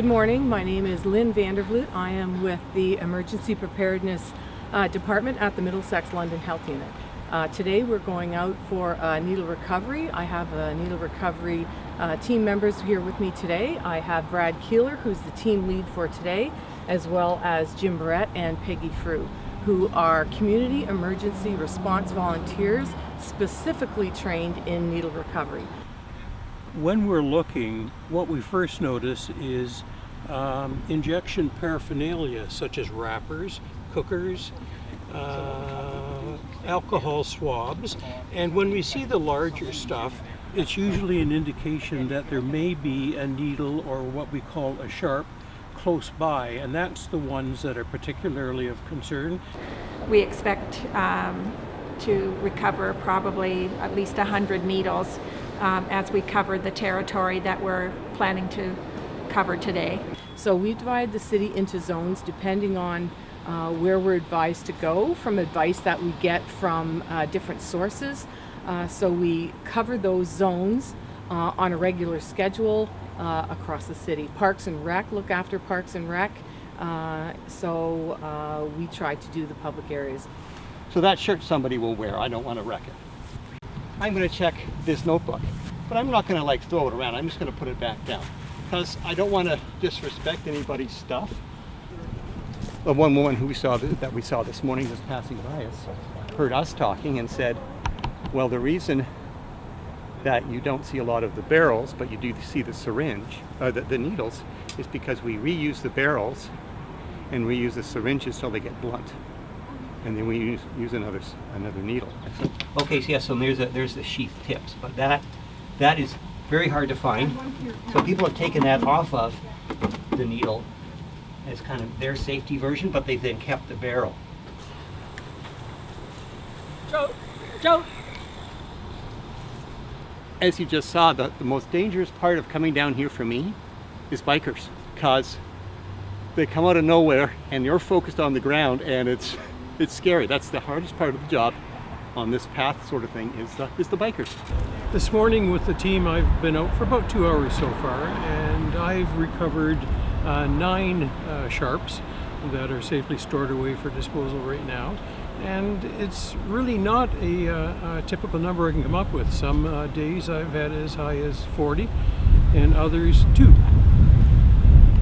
Good morning, my name is Lynn Vandervloot. I am with the Emergency Preparedness Department at the Middlesex London Health Unit. Today we're going out for needle recovery. I have needle recovery team members here with me today. I have Brad Keeler, who's the team lead for today, as well as Jim Barrett and Peggy Frew, who are community emergency response volunteers specifically trained in needle recovery. When we're looking, what we first notice is injection paraphernalia such as wrappers, cookers, alcohol swabs, and when we see the larger stuff, it's usually an indication that there may be a needle or what we call a sharp close by, and that's the ones that are particularly of concern. We expect to recover probably at least 100 needles as we cover the territory that we're planning to cover today. So we divide the city into zones depending on where we're advised to go, from advice that we get from different sources. So we cover those zones on a regular schedule across the city. Parks and Rec look after Parks and Rec, so we try to do the public areas. So that shirt somebody will wear, I don't want to wreck it. I'm going to check this notebook, but I'm not going to throw it around. I'm just going to put it back down because I don't want to disrespect anybody's stuff. But one woman who we saw this morning just passing by us heard us talking and said, well, the reason that you don't see a lot of the barrels, but you do see the syringe, the needles, is because we reuse the barrels and reuse the syringes till they get blunt. And then we use another needle. Okay, so yes, so there's the sheath tips, but that is very hard to find. So people have taken that off of the needle as kind of their safety version, but they've then kept the barrel. Joe! As you just saw, the most dangerous part of coming down here for me is bikers, because they come out of nowhere and you're focused on the ground, and it's scary. That's the hardest part of the job on this path sort of thing is the bikers. This morning with the team, I've been out for about 2 hours so far, and I've recovered 9 sharps that are safely stored away for disposal right now. And it's really not a typical number I can come up with. Some days I've had as high as 40 and others 2.